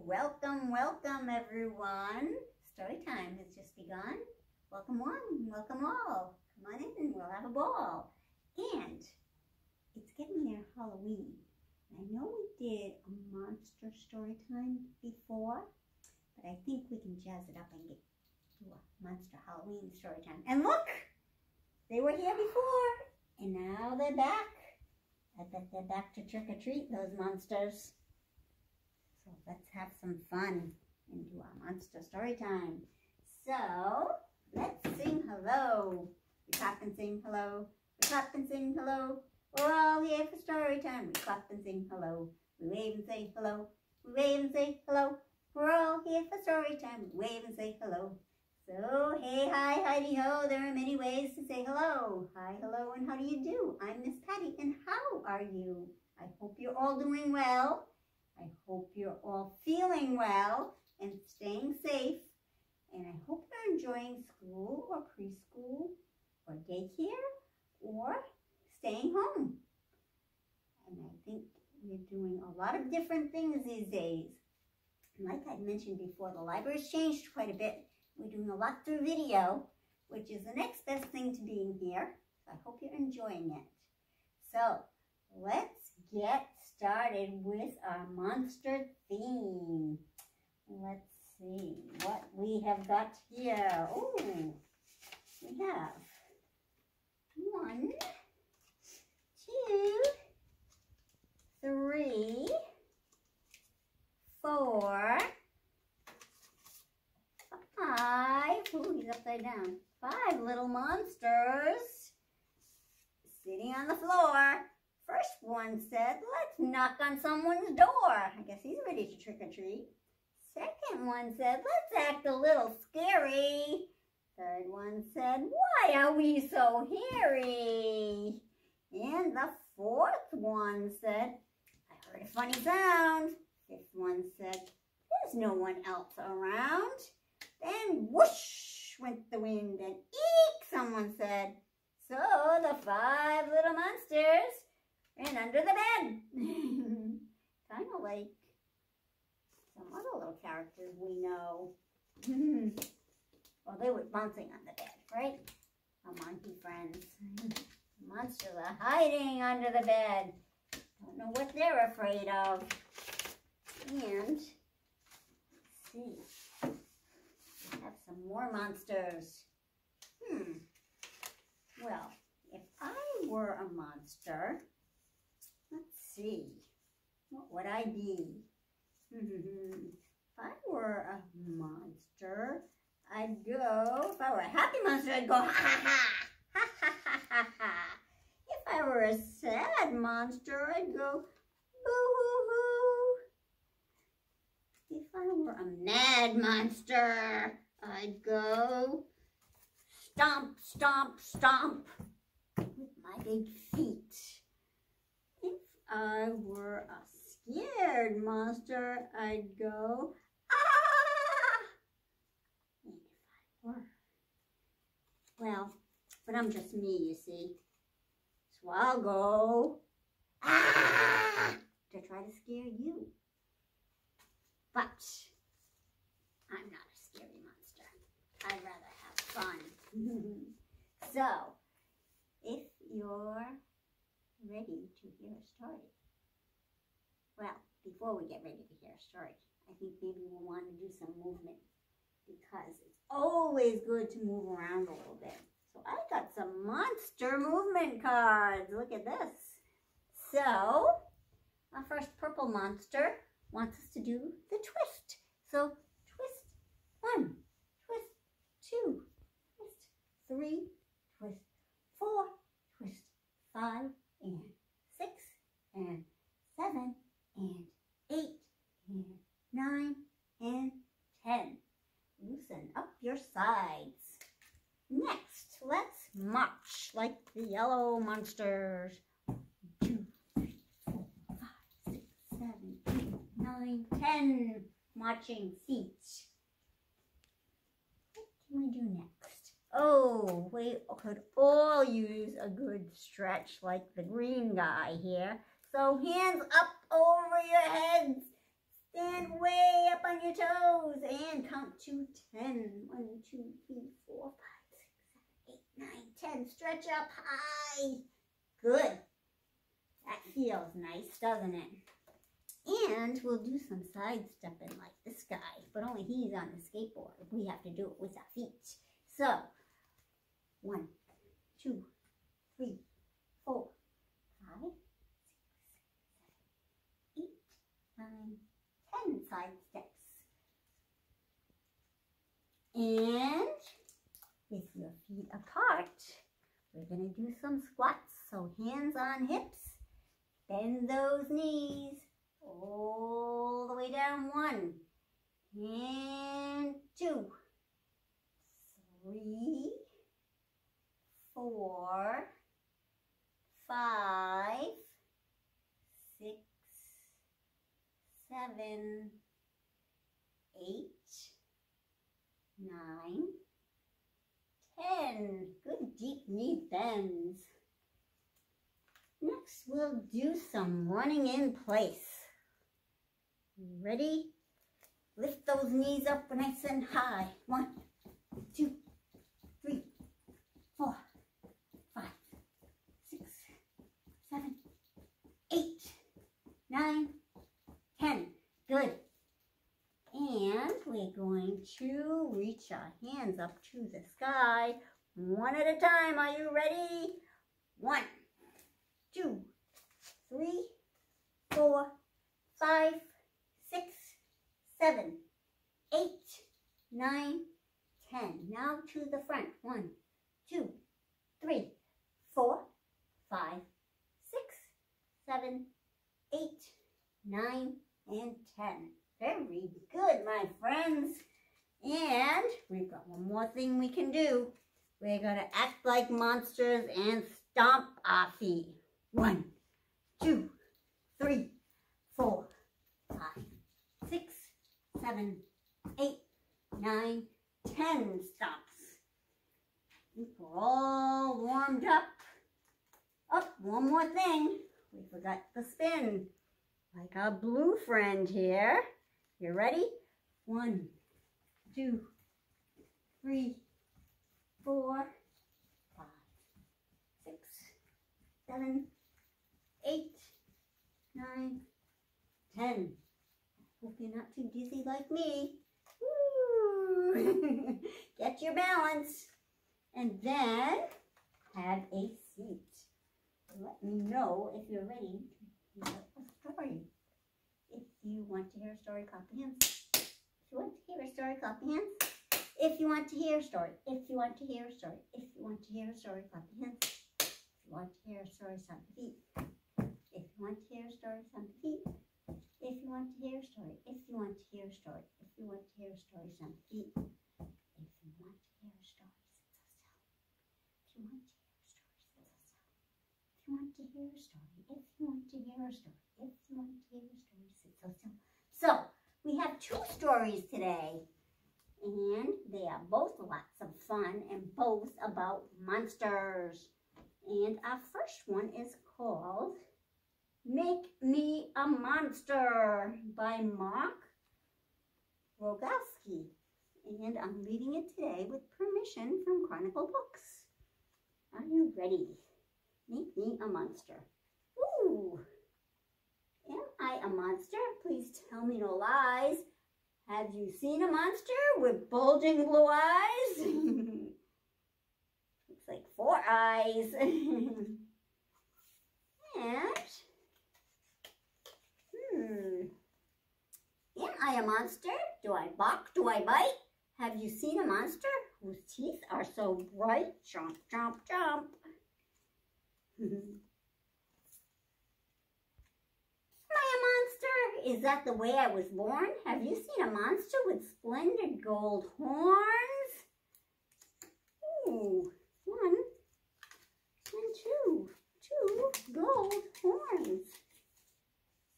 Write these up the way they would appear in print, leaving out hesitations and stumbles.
welcome, welcome everyone. Story time has just begun. Welcome one, welcome all. Come on in, we'll have a ball. And it's getting near Halloween. I know we did a monster story time before, but I think we can jazz it up and do a monster Halloween story time. And look, they were here before, and now they're back. I bet they're back to trick or treat, those monsters. So let's have some fun and do our monster story time. So let's sing hello. We clap and sing hello. We clap and sing hello. We're all here for story time. We clap and sing hello. We wave and say hello. We wave and say hello. We're all here for story time. We wave and say hello. So, hey, hi, Heidi ho, there are many ways to say hello. Hi, hello, and how do you do? I'm Miss Patty, and how are you? I hope you're all doing well. I hope you're all feeling well and staying safe. And I hope you're enjoying school or preschool or daycare or staying home. And I think we're doing a lot of different things these days. And like I mentioned before, the library's changed quite a bit. We're doing a lot through video, which is the next best thing to being here. So I hope you're enjoying it. So let's get started with our monster theme. Let's see what we have got here. Oh, we have 1, 2, 3, 4, 5, ooh, he's upside down, 5 little monsters sitting on the floor. First one said, let's knock on someone's door. I guess he's ready to trick or treat. Second one said, let's act a little scary. Third one said, why are we so hairy? And the fourth one said, I heard a funny sound. Fifth one said, there's no one else around. Then whoosh went the wind and eek, someone said. So the 5 little monsters ran under the bed. Kind of like some other little characters we know. Well, they were bouncing on the bed, right? Our monkey friends. Monsters are hiding under the bed. Don't know what they're afraid of. And let's see. We have some more monsters. Well, if I were a monster, let's see, what would I be? If I were a monster, I'd go, if I were a happy monster, I'd go ha ha ha, ha ha ha ha ha. If I were a sad monster, I'd go boo hoo hoo. If I were a mad monster, I'd go stomp, stomp, stomp with my big feet. If I were a scared monster, I'd go ah. And if I were, well, but I'm just me, you see. So I'll go ah to try to scare you. But I'm not a scary monster. I'd rather have fun. So, if you're ready to hear a story, well, before we get ready to hear a story, I think maybe we'll want to do some movement because it's always good to move around a little bit. So I got some monster movement cards. Look at this. So, our first purple monster wants us to do the twist. So, twist 1, twist 2, twist 3, twist 4, twist 5, and 6, and 7, and 8, and 9, and 10. Loosen up your sides. Next, let's march like the yellow monsters. 2, 3, 4, 5, 6, 7, 8, 9, 10 marching feet. What can we do next? Oh, we could all use a good stretch like the green guy here. So hands up over your heads. Stand way up on your toes and count to 10. 1, 2, 3, 4, 5, 6, 7, 8, 9, 10. Stretch up high. Good. That feels nice, doesn't it? And we'll do some sidestepping like this guy, but only he's on the skateboard. We have to do it with our feet. So, 1, 2, 3, 4, 5, 6, 7, 8, 9, 10 side steps. And with your feet apart, we're going to do some squats. So hands on hips, bend those knees all the way down. 1 and 2, 3, 4, 5, 6, 7, 8, 9, 10. Good deep knee bends. Next, we'll do some running in place. Ready? Lift those knees up nice and high. 1, 2, 3, 4, 5, 6, 7, 8, 9, 10. Good. And we're going to reach our hands up to the sky, one at a time. Are you ready? 1, 2, 3, 4, 5, 6, 7, 8, 9, 10. Now to the front. 1, 2, 3, 4, 5, 6, 7, 8, 9, and 10. Very good, my friends. And we've got one more thing we can do. We're going to act like monsters and stomp our feet. 1, 2, 3, 4, 5, 6, 7, 8, 9, 10 stomps. We're all warmed up. Oh, one more thing. We forgot the spin. Like our blue friend here. You ready? 1, 2, 3, 4, 5, 6, 7, 8, 9, 10. Hope you're not too dizzy like me. Woo! Get your balance. And then have a seat. Let me know if you're ready to hear a story. If you want to hear a story, clap your hands. If you want to hear a story, clap your hands. If you want to hear a story, if you want to hear a story, if you want to hear a story, clap your hands. If you want to hear a story, stomp your feet. If you want to hear a story, stomp your feet. If you want to hear a story, if you want to hear a story, if you want to hear a story, stomp your feet. If you want to hear a story, sit so still. If you want to hear a story, sit so still. If you want to hear a story, if you want to hear a story, sit so still. So, we have 2 stories today, and they are both lots of fun and both about monsters. And our first one is called Make Me a Monster by Mark Rogalski. And I'm reading it today with permission from Chronicle Books. Are you ready? Make me a monster. Ooh! Am I a monster? Please tell me no lies. Have you seen a monster with bulging blue eyes? Looks like 4 eyes. And, am I a monster? Do I bark? Do I bite? Have you seen a monster whose teeth are so bright? Chomp, chomp, chomp. Am I a monster? Is that the way I was born? Have you seen a monster with splendid gold horns? Ooh, 1 and 2. 2 gold horns.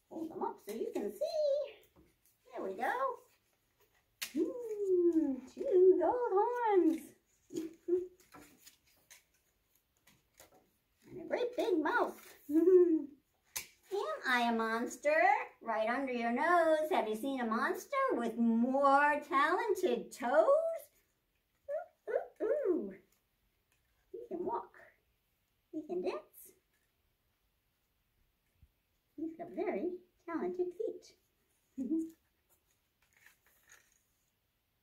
Hold them up so you can see. There we go. 2 gold horns. And a great big mouth. Am I a monster? right under your nose. Have you seen a monster with more talented toes? Ooh, ooh, ooh. He can walk. He can dance. He's got very talented feet.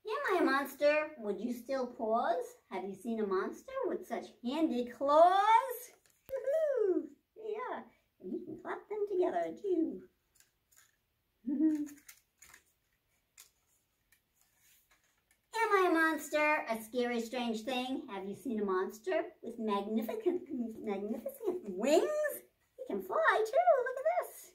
Am I a monster? Would you still pause? Have you seen a monster with such handy claws? Woohoo! Yeah, and you can clap them together too. Am I a monster? A scary, strange thing. Have you seen a monster with magnificent wings? He can fly too. Look at this.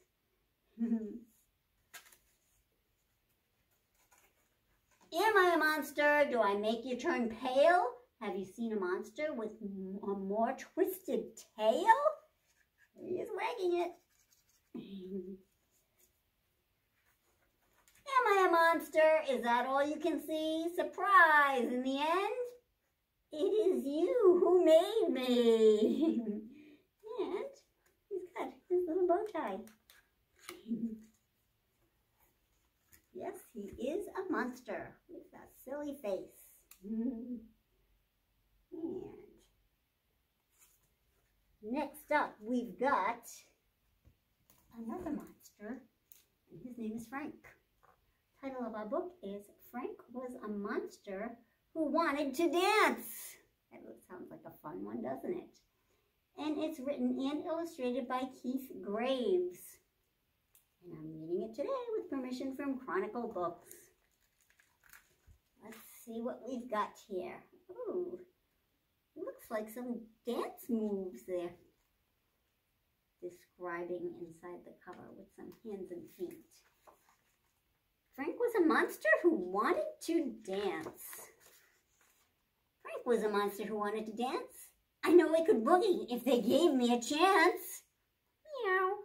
Am I a monster? Do I make you turn pale? Have you seen a monster with a more twisted tail? He is wagging it. Am I a monster? Is that all you can see? Surprise! In the end, it is you who made me. And he's got his little bow tie. Yes, he is a monster with that silly face. And next up, we've got another monster, and his name is Frank. The title of our book is Frank Was a Monster Who Wanted to Dance. That sounds like a fun one, doesn't it? And it's written and illustrated by Keith Graves. And I'm reading it today with permission from Chronicle Books. Let's see what we've got here. Ooh, looks like some dance moves there. Describing inside the cover with some hands and feet. Frank was a monster who wanted to dance. Frank was a monster who wanted to dance. I know I could boogie if they gave me a chance. Meow.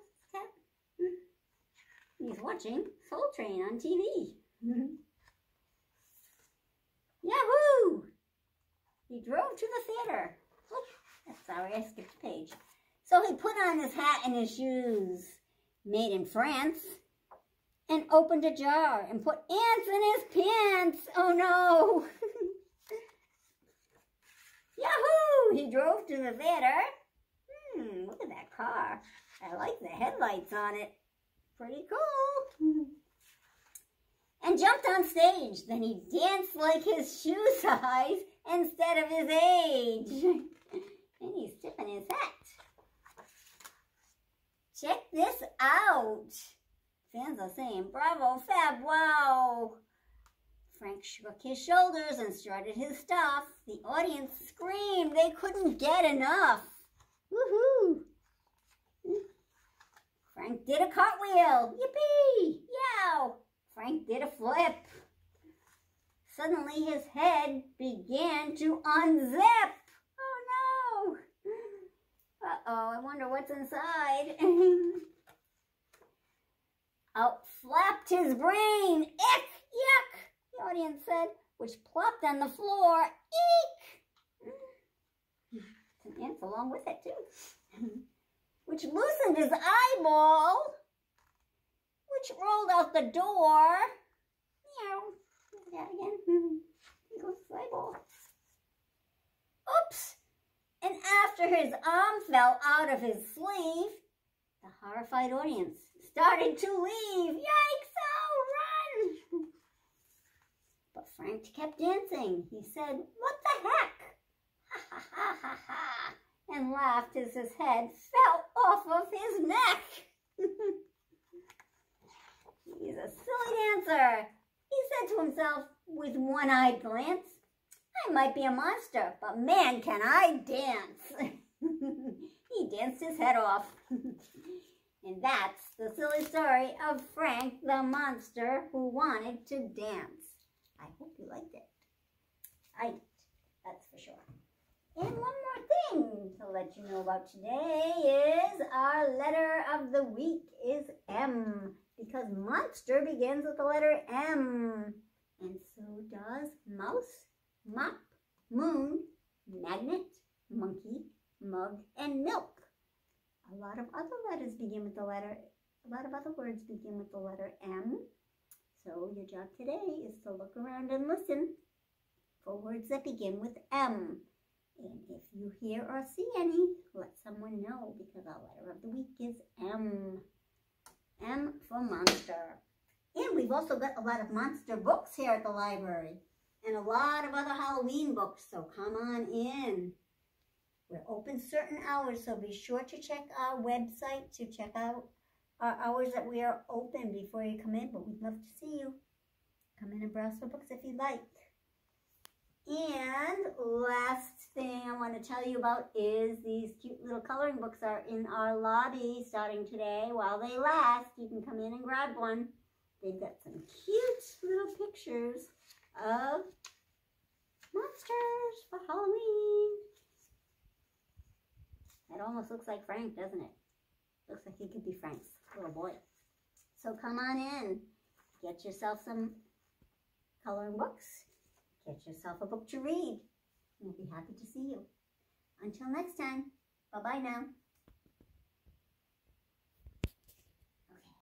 He's watching Soul Train on TV. Yahoo! He drove to the theater. Oh, sorry, I skipped a page. So he put on his hat and his shoes, made in France, and opened a jar and put ants in his pants. Oh no! Yahoo! He drove to the theater. Look at that car. I like the headlights on it. Pretty cool. And jumped on stage. Then he danced like his shoe size instead of his age. And he's tipping his hat. Check this out. Fans are saying, bravo, fab, wow. Frank shook his shoulders and strutted his stuff. The audience screamed. They couldn't get enough. Woohoo! Frank did a cartwheel. Yippee! Yow! Frank did a flip. Suddenly his head began to unzip. Oh no! Uh-oh, I wonder what's inside. Out flapped his brain. Ick! Yuck! The audience said, which plopped on the floor. Eek! Some ants along with it too. Which loosened his eyeball, which rolled out the door. Meow. Do that again. Here goes his eyeball. Oops! And after his arm fell out of his sleeve, the horrified audience started to leave. Yikes! Oh, run! But Frank kept dancing. He said, what the heck? Ha ha ha ha ha! And laughed as his head fell off of his neck. He's a silly dancer. He said to himself with one-eyed glance, I might be a monster, but man, can I dance. He danced his head off. And that's the silly story of Frank the monster who wanted to dance. I hope you liked it. I did, that's for sure. And one more thing to let you know about today is our letter of the week is M, because monster begins with the letter M. And so does mouse, mop, moon, magnet, monkey, mug, and milk. A lot of other letters begin with the letter A lot of other words begin with the letter M. So your job today is to look around and listen for words that begin with M. And if you hear or see any, let someone know, because our letter of the week is M. M for monster. And we've also got a lot of monster books here at the library. And a lot of other Halloween books, so come on in. We're open certain hours, so be sure to check our website to check out our hours that we are open before you come in, but we'd love to see you. Come in and browse for books if you'd like. And last thing I want to tell you about is these cute little coloring books are in our lobby starting today. While they last, you can come in and grab one. They've got some cute little pictures of monsters for Halloween. That almost looks like Frank, doesn't it? Looks like he could be Frank's little boy. So come on in. Get yourself some coloring books. Get yourself a book to read. We'll be happy to see you. Until next time, bye-bye now.